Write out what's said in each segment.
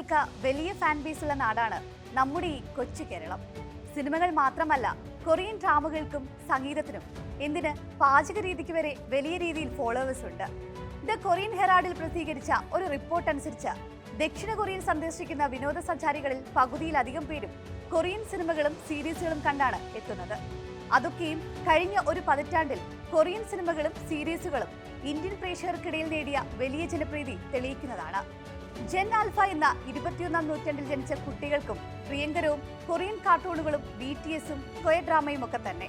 സിനിമകൾക്ക് വലിയ ഫാൻ ബേസുള്ള നാടാണ് നമ്മുടെ ഈ കൊച്ചു കേരളം. സിനിമകൾ മാത്രമല്ല, കൊറിയൻ ഡ്രാമകൾക്കും സംഗീതത്തിനും എന്തിന് പാചക രീതിക്ക് വരെ വലിയ രീതിയിൽ ഫോളോവേഴ്സ് ഉണ്ട്. ദ കൊറിയൻ ഹെറാൾഡിൽ പ്രസിദ്ധീകരിച്ച ഒരു റിപ്പോർട്ട് അനുസരിച്ച് ദക്ഷിണ കൊറിയൻ സന്ദർശിക്കുന്ന വിനോദസഞ്ചാരികളിൽ പകുതിയിലധികം പേരും കൊറിയൻ സിനിമകളും സീരീസുകളും കണ്ടാണ് എത്തുന്നത്. അതൊക്കെയും കഴിഞ്ഞ ഒരു പതിറ്റാണ്ടിൽ കൊറിയൻ സിനിമകളും സീരീസുകളും ഇന്ത്യൻ പ്രേക്ഷകർക്കിടയിൽ നേടിയ വലിയ ജനപ്രീതി തെളിയിക്കുന്നതാണ്. ജെൻ ആൽഫ എന്ന 21ാം നൂറ്റാണ്ടിൽ ജനിച്ച കുട്ടികൾക്കും പ്രിയങ്കരവും കൊറിയൻ കാർട്ടൂണുകളും BTSും കൊയ ഡ്രാമയും ഒക്കെ തന്നെ.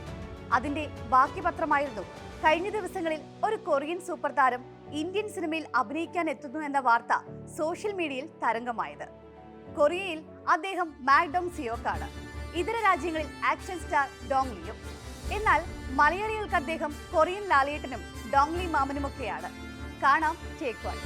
അതിന്റെ ബാക്കി പത്രമായിരുന്നു കഴിഞ്ഞ ദിവസങ്ങളിൽ ഒരു കൊറിയൻ സൂപ്പർ താരം ഇന്ത്യൻ സിനിമയിൽ അഭിനയിക്കാൻ എത്തുന്നു എന്ന വാർത്ത സോഷ്യൽ മീഡിയയിൽ തരംഗമായത്. കൊറിയയിൽ അദ്ദേഹം മാക്ഡോങ് സിയോക്കാണ്, ഇതര രാജ്യങ്ങളിൽ ആക്ഷൻ സ്റ്റാർ ഡോങ് ലിയും. എന്നാൽ മലയാളികൾക്ക് അദ്ദേഹം കൊറിയൻ ലാലേട്ടനും ഡോങ് ലി മാമനുമൊക്കെയാണ്. കാണാം ടേക്ക് വൺ.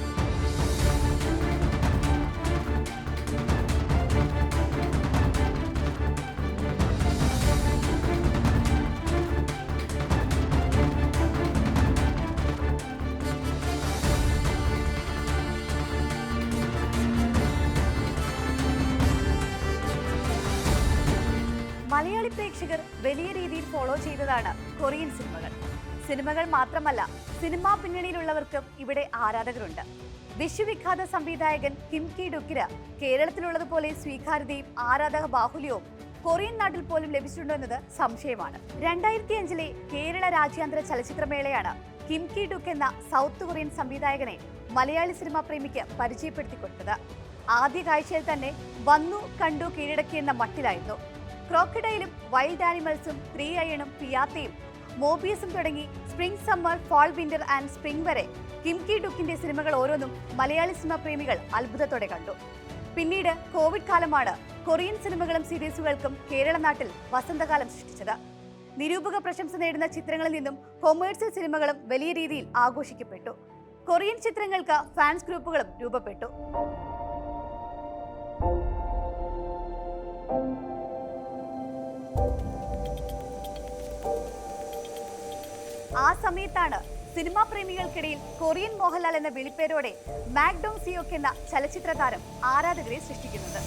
മലയാളി പ്രേക്ഷകർ വലിയ രീതിയിൽ ഫോളോ ചെയ്തതാണ് കൊറിയൻ സിനിമകൾ. സിനിമകൾ മാത്രമല്ല, സിനിമാ പിന്നണിയിലുള്ളവർക്കും ഇവിടെ ആരാധകരുണ്ട്. വിശ്വവിഖ്യാത സംവിധായകൻ കിം കി ഡുക്കിന് കേരളത്തിലുള്ളതുപോലെ സ്വീകാര്യതയും ആരാധക ബാഹുല്യവും കൊറിയൻ നാട്ടിൽ പോലും ലഭിച്ചിട്ടുണ്ടോ എന്നത് സംശയമാണ്. 2005 കേരള രാജ്യാന്തര ചലച്ചിത്രമേളയാണ് കിം കി ഡുക്ക് എന്ന സൗത്ത് കൊറിയൻ സംവിധായകനെ മലയാളി സിനിമാ പ്രേമിക്ക് പരിചയപ്പെടുത്തി കൊടുത്തത്. ആദ്യ കാഴ്ചയിൽ തന്നെ വന്നു കണ്ടു കീഴടക്കി എന്ന മട്ടിലായിരുന്നു. ക്രോക്കഡൈലും വൈൽഡ് ആനിമൽസും 3 അയണും പിയാത്തയും മോബിയസും തുടങ്ങി spring summer fall winter and spring വരെ കിം കി ഡുക്കിന്റെ സിനിമകൾ ഓരോന്നും മലയാളി സിനിമാ പ്രേമികൾ അത്ഭുതത്തോടെ കണ്ടു. പിന്നീട് കോവിഡ് കാലമാണ് കൊറിയൻ സിനിമകളും സീരീസുകൾക്കും കേരള നാട്ടിൽ വസന്തകാലം സൃഷ്ടിച്ചത്. നിരൂപക പ്രശംസ നേടുന്ന ചിത്രങ്ങളിൽ നിന്നും കൊമേഴ്സ്യൽ സിനിമകളും വലിയ രീതിയിൽ ആഘോഷിക്കപ്പെട്ടു. കൊറിയൻ ചിത്രങ്ങൾക്ക് ഫാൻസ് ഗ്രൂപ്പുകളും രൂപപ്പെട്ടു. ആ സമയത്താണ് സിനിമാ പ്രേമികൾക്കിടയിൽ കൊറിയൻ മോഹൻലാൽ എന്ന വിളിപ്പേരോടെ മാക്ഡോങ് സിയോക്ക് എന്ന ചലച്ചിത്ര താരം ആരാധകരെ സൃഷ്ടിക്കുന്നത്.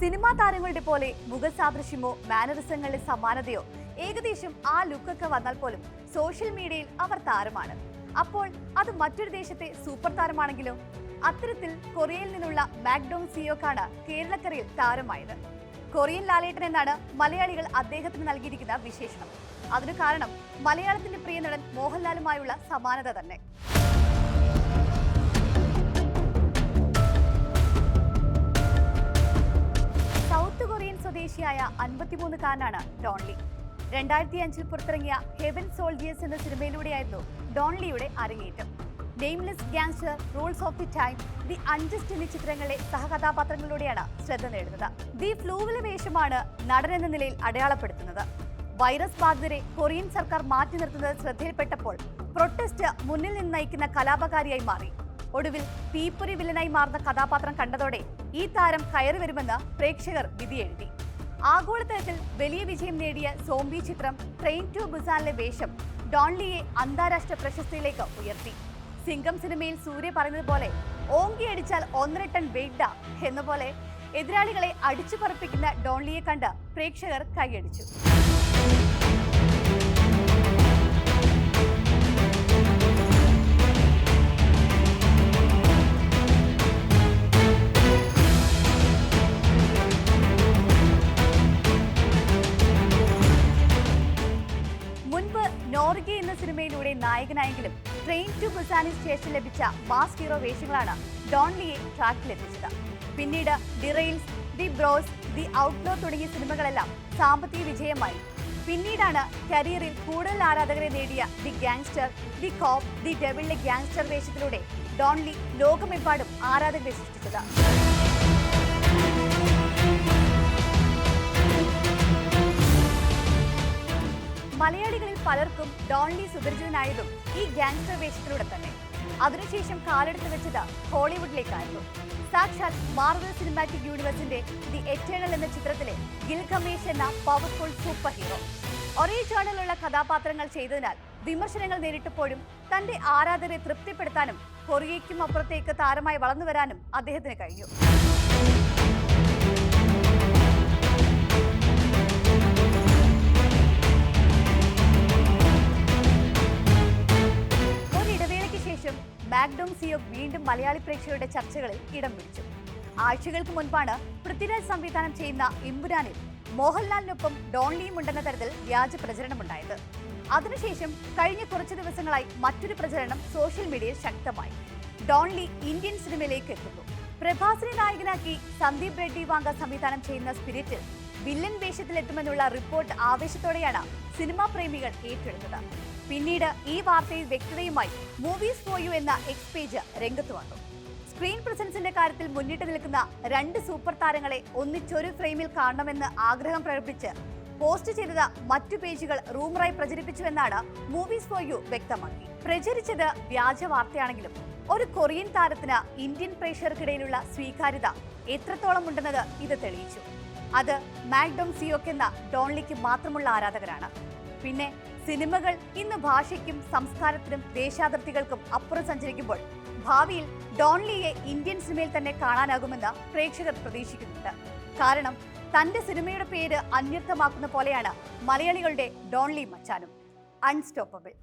സിനിമാ താരങ്ങളുടെ പോലെ മുഖസാദൃശ്യമോ മാനറിസങ്ങളുടെ സമാനതയോ ഏകദേശം ആ ലുക്കൊക്കെ വന്നാൽ പോലും സോഷ്യൽ മീഡിയയിൽ അവർ താരമാണ്. അപ്പോൾ അത് മറ്റൊരു ദേശത്തെ സൂപ്പർ താരമാണെങ്കിലോ? അത്തരത്തിൽ കൊറിയയിൽ നിന്നുള്ള മാക്ഡോങ് സിയോക്കാണ് കേരളക്കരയിൽ താരമായത്. കൊറിയൻ ലാലേട്ടൻ എന്നാണ് മലയാളികൾ അദ്ദേഹത്തിന് നൽകിയിരിക്കുന്ന വിശേഷണം. അതിനു കാരണം മലയാളത്തിന്റെ പ്രിയ നടൻ മോഹൻലാലുമായുള്ള സമാനത തന്നെ. സൗത്ത് കൊറിയൻ സ്വദേശിയായ 53-കാരനാണ് ഡോൺ ലി. 2005 പുറത്തിറങ്ങിയ ഹെവൻ സോൾജിയേഴ്സ് എന്ന സിനിമയിലൂടെയായിരുന്നു ഡോൺ ലിയുടെ അരങ്ങേറ്റം. Nameless gangster, rules of the time, the unjust എന്നീ ചിത്രങ്ങളിലെ സഹകഥാപാത്രങ്ങളിലൂടെയാണ് ശ്രദ്ധ നേടുന്നത്. ദി ഫ്ലൂവിലെ വേഷമാണ് നടൻ എന്ന നിലയിൽ അടയാളപ്പെടുത്തുന്നത്. വൈറസ് ബാധിതരെ കൊറിയൻ സർക്കാർ മാറ്റി നിർത്തുന്നത് ശ്രദ്ധയിൽപ്പെട്ടപ്പോൾ പ്രൊട്ടസ്റ്റ് മുന്നിൽ നിന്ന് നയിക്കുന്ന കലാപകാരിയായി മാറി. ഒടുവിൽ തീപ്പൊരി വില്ലനായി മാറുന്ന കഥാപാത്രം കണ്ടതോടെ ഈ താരം കയറി വരുമെന്ന് പ്രേക്ഷകർ വിധിയെഴുതി. ആഗോളതലത്തിൽ വലിയ വിജയം നേടിയ സോംബി ചിത്രം ട്രെയിൻ ടു ബുസാനിലെ വേഷം ഡോൺ ലിയെ അന്താരാഷ്ട്ര പ്രശസ്തിയിലേക്ക് ഉയർത്തി. സിംഗം സിനിമയിൽ സൂര്യ പറഞ്ഞതുപോലെ ഓങ്കിയടിച്ചാൽ 1.5 ടൺ വെയിറ്റ് എന്ന പോലെ എതിരാളികളെ അടിച്ചു പറപ്പിക്കുന്ന ഡോൺ ലിയെ കണ്ട് പ്രേക്ഷകർ കൈയടിച്ചു. നോർഗെ എന്ന സിനിമയിലൂടെ നായകനായെങ്കിലും ട്രെയിൻ ടു ബുസാനിന് ശേഷം ലഭിച്ച മാസ് ഹീറോ വേഷങ്ങളാണ് ഡോൺ ലിയെ ട്രാക്കിലെത്തിച്ചത്. പിന്നീട് the rails, the bros, the outlaw തുടങ്ങിയ സിനിമകളെല്ലാം സാമ്പത്തിക വിജയമായി. പിന്നീടാണ് കരിയറിൽ കൂടുതൽ ആരാധകരെ നേടിയ the gangster, the cop, the ഡെവിളിലെ ഗാങ്സ്റ്റർ വേഷത്തിലൂടെ ഡോൺ ലീ ലോകമെമ്പാടും ആരാധകരെ സൃഷ്ടിച്ചത്. മലയാളികളിൽ പലർക്കും ഡോൺ ലീ സുപരിചിതനായതും ഈ ഗാങ്സ്റ്റർ വേഷത്തിലൂടെ തന്നെ. അതിനുശേഷം കാലെടുത്ത് വെച്ചത് ഹോളിവുഡിലേക്കായിരുന്നു. സാക്ഷാൽ മാർവൽ സിനിമാറ്റിക് യൂണിവേഴ്സിന്റെ ദി എറ്റേണൽ എന്ന ചിത്രത്തിലെ ഗിൽഗമേഷ് എന്ന പവർഫുൾ സൂപ്പർ ഹീറോ. ഒരേ ജേണലുള്ള കഥാപാത്രങ്ങൾ ചെയ്തതിനാൽ വിമർശനങ്ങൾ നേരിട്ടപ്പോഴും തന്റെ ആരാധകരെ തൃപ്തിപ്പെടുത്താനും കൊറിയയ്ക്കും അപ്പുറത്തേക്ക് താരമായി വളർന്നു വരാനും അദ്ദേഹത്തിന് കഴിഞ്ഞു. മാക്ഡോം സിയോക് വീണ്ടും മലയാളി പ്രേക്ഷകരുടെ ചർച്ചകളിൽ ഇടം പിടിച്ചു. ആഴ്ചകൾക്ക് മുൻപാണ് പൃഥ്വിരാജ് സംവിധാനം ചെയ്യുന്ന ഇമ്പുരാനിൽ മോഹൻലാലിനൊപ്പം ഡോൺ ലീയും ഉണ്ടെന്ന തരത്തിൽ വ്യാജ പ്രചരണമുണ്ടായത്. അതിനുശേഷം കഴിഞ്ഞ കുറച്ച് ദിവസങ്ങളായി മറ്റൊരു പ്രചരണം സോഷ്യൽ മീഡിയയിൽ ശക്തമായി. ഡോൺ ലീ ഇന്ത്യൻ സിനിമയിലേക്ക് എത്തുന്നു. പ്രഭാസിനെ നായകനാക്കി സന്ദീപ് റെഡ്ഡി വാങ്ക സംവിധാനം ചെയ്യുന്ന സ്പിരിറ്റിൽ വില്ലൻ വേഷത്തിലെത്തുമെന്നുള്ള റിപ്പോർട്ട് ആവേശത്തോടെയാണ് സിനിമാ പ്രേമികൾ ഏറ്റെടുത്തത്. പിന്നീട് ഈ വാർത്തയിൽ വ്യക്തതയുമായി മൂവീസ് ഫോർ യു എന്ന എക്സ് പേജ് രംഗത്ത് വന്നു. സ്ക്രീൻ പ്രസൻസിന്റെ കാര്യത്തിൽ മുന്നിട്ട് നിൽക്കുന്ന 2 സൂപ്പർ താരങ്ങളെ ഒന്നിച്ചൊരു ഫ്രെയിമിൽ കാണണമെന്ന് ആഗ്രഹം പ്രകടിപ്പിച്ച് പോസ്റ്റ് ചെയ്തത് മറ്റു പേജുകൾ റൂമറായി പ്രചരിപ്പിച്ചുവെന്നാണ് മൂവീസ് ഫോർ യു വ്യക്തമാക്കി. പ്രചരിച്ചത് വ്യാജ വാർത്തയാണെങ്കിലും ഒരു കൊറിയൻ താരത്തിന് ഇന്ത്യൻ പ്രേക്ഷകർക്കിടയിലുള്ള സ്വീകാര്യത എത്രത്തോളം ഉണ്ടെന്നത് ഇത് തെളിയിച്ചു. അത് മാക്ഡോം സിയോക് എന്ന ഡോൺ ലീക്ക് മാത്രമുള്ള ആരാധകരാണ്. പിന്നെ സിനിമകൾ ഇന്ന് ഭാഷയ്ക്കും സംസ്കാരത്തിനും ദേശാതിർത്തികൾക്കും അപ്പുറം സഞ്ചരിക്കുമ്പോൾ ഭാവിയിൽ ഡോൺ ലീയെ ഇന്ത്യൻ സിനിമയിൽ തന്നെ കാണാനാകുമെന്ന് പ്രേക്ഷകർ പ്രതീക്ഷിക്കുന്നുണ്ട്. കാരണം തന്റെ സിനിമയുടെ പേര് അന്വർത്ഥമാക്കുന്ന പോലെയാണ് മലയാളികളുടെ ഡോൺ ലീ മച്ചാനും. അൺസ്റ്റോപ്പബിൾ.